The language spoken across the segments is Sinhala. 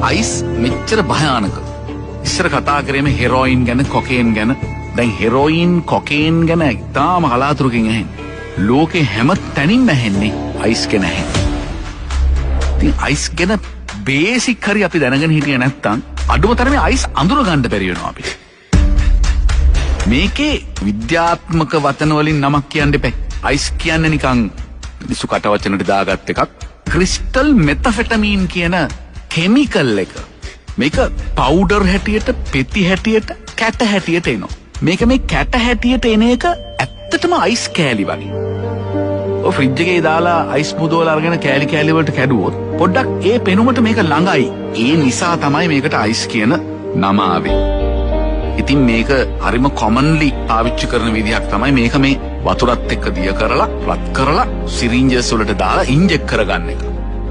අයිස් මෙච්චර භයානක. ඉස්සර කතා කරේම හෙරෝයින් ගැන, කොකේන් ගැන. දැන් හෙරෝයින්, කොකේන් ගැන ඉතාම කලාතුරකින් ඇහෙන්නේ. ලෝකේ හැම තැනින්ම ඇහෙන්නේ අයිස් ගැන ඇහෙන්නේ. ඉතින් අයිස් ගැන බේසික් හරි අපි දැනගෙන හිටියේ නැත්තම් අඩුම තරමේ අයිස් අඳුර ගන්න බැරි වෙනවා අපිට. මේකේ විද්‍යාත්මක වචන වලින් නමක් කියන්න එපා. අයිස් කියන්නේ නිකන් මිනිස්සු කට වචනට දාගත් එකක්. ක්‍රිස්ටල් මෙතෆෙටමීන් කියන කෙමිකල් එක. මේක පවුඩර් හැටියට, පෙති හැටියට, කැට හැටියට එනවා. මේක මේ කැට හැටියට එන එක ඇත්තටම අයිස් කෑලි වගේ. ඔය ෆ්‍රිජ් එකේ දාලා අයිස් මුදවල අරගෙන කෑලි කෑලි වලට කැඩුවොත් පොඩ්ඩක් ඒ පෙනුමට මේක ළඟයි. ඒ නිසා තමයි මේකට අයිස් කියන නම ආවේ. ඉතින් මේක හරිම කොමන්ලි පාවිච්චි කරන විදිහක් තමයි මේක මේ වතුරත් එක්ක දිය කරලා, රත් කරලා, සිරින්ජස් වලට දාලා ඉන්ජෙක්ට් කරගන්න එක.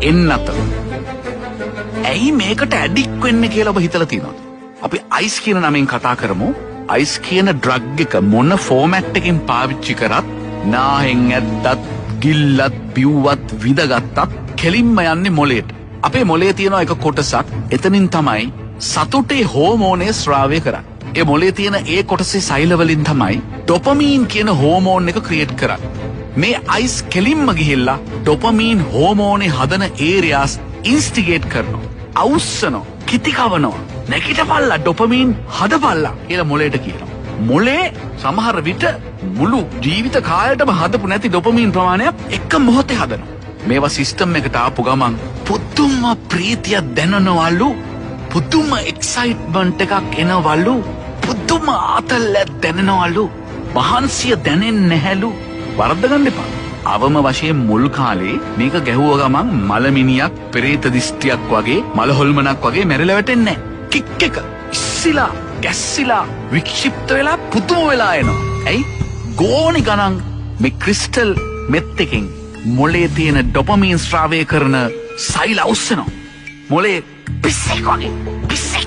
එන්නත. ඇයි මේකට ඇඩික් වෙන්නේ කියලා ඔබ හිතලා තියෙනවද? අපි අයිස් කියන නමෙන් කතා කරමු. අයිස් කියන ඩ්‍රග් එක මොන ෆෝමැට් එකකින් පාවිච්චි කරත්, නාහෙන් ඇද්දත්, ගිල්ලත්, බිව්වත්, විදගත්තත් කෙලින්ම යන්නේ මොලේට. අපේ මොලේ තියෙන එක කොටසක්, එතනින් තමයි සතුටේ හෝමෝනේ ස්‍රාවය කරන්නේ. ඒ මොලේ තියෙන ඒ කොටසේ සෛල වලින් තමයි ඩොපමීන් කියන හෝමෝන් එක ක්‍රියේට් කරන්නේ. මේ අයිස් කෙලින්ම ගිහිල්ලා ඩොපමීන් හෝමෝනේ හදන ඒරියාස් ඉන්ස්ටිගේට් කරනවා. අවුස්සනවා, කිතිකවනවා. නැගිටපල්ලා ඩොපමීන් හදපල්ලා කියලා මොලේට කියනවා. මොලේ සමහර විට මුළු ජීවිත කාලයටම හදපු නැති ඩොපමීන් ප්‍රමාණයක් එක මොහොතේ හදනවා. මේවා සිස්ටම් එකට ආපු ගමන් පුදුම ප්‍රීතියක් දැනනවලු, පුදුම එක්සයිට්මන්ට් එකක් එනවලු, පුදුම ආතල්ලක් දැනෙනවලු, මහන්සිය දැනෙන්නේ නැහැලු. වරද්ද ගන්න එපා. අවම වශයෙන් මුල් කාලේ මේක ගැහුව ගමන් මලමිනියක්, පෙරේත දිස්ත්‍රියක් වගේ, මල හොල්මනක් වගේ මැරිලා වැටෙන්නේ නැහැ. කික් එක ඉස්සිලා, ගැස්සිලා, වික්ෂිප්ත වෙලා පුදුම වෙලා එනවා. ඇයි? ගෝණි ගණන් මේ ක්‍රිස්ටල් මෙත් එකෙන් මොලේ තියෙන ඩොපමීන් ස්‍රාවය කරන සෛල අවුස්සනවා. මොලේ පිස්සෙක්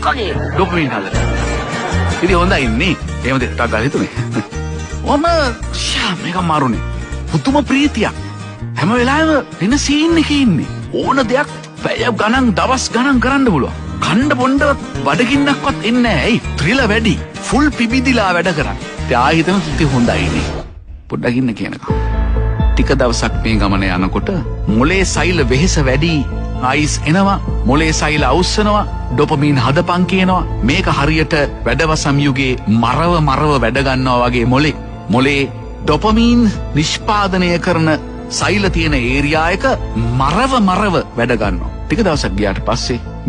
වගේ ඩොපමීන් හදලා. ඉතින් හොඳයි ඉන්නේ. එහෙම දෙයක් ගන්න හිතුනේ. ඔම මේක මාරුනේ. පුදුම ප්‍රීතියක්. හැම වෙලාවෙම වෙන සීන් එකේ ඉන්නේ. ඕන දෙයක් පැය ගණන්, දවස් ගණන් කරන්න පුළුවන්. කණ්ඩ බොණ්ඩවත් බඩගින්නක්වත් එන්නේ නැහැ. ඇයි? ත්‍රිල වැඩි. ෆුල් පිබිදිලා වැඩ කරන්නේ. ඉතින් ආයෙ හිතන තුති හොඳයි නේ. පොඩ්ඩක් ඉන්න කියනකම්. ටික දවසක් මේ ගමන යනකොට මොලේ සෛල වෙහෙස වැඩි. අයිස් එනවා, මොලේ සෛල අවුස්සනවා, ඩොපමීන් හදපන් කියනවා. මේක හරියට වැඩවසම් යුගයේ මරව වැඩ ගන්නවා වගේ මොලේ ඩොපමීන් නිෂ්පාදනය කරන සෛල තියෙන ඒරියා එක මරව වැඩ ගන්නවා. ටික දවසක් ගියාට පස්සේ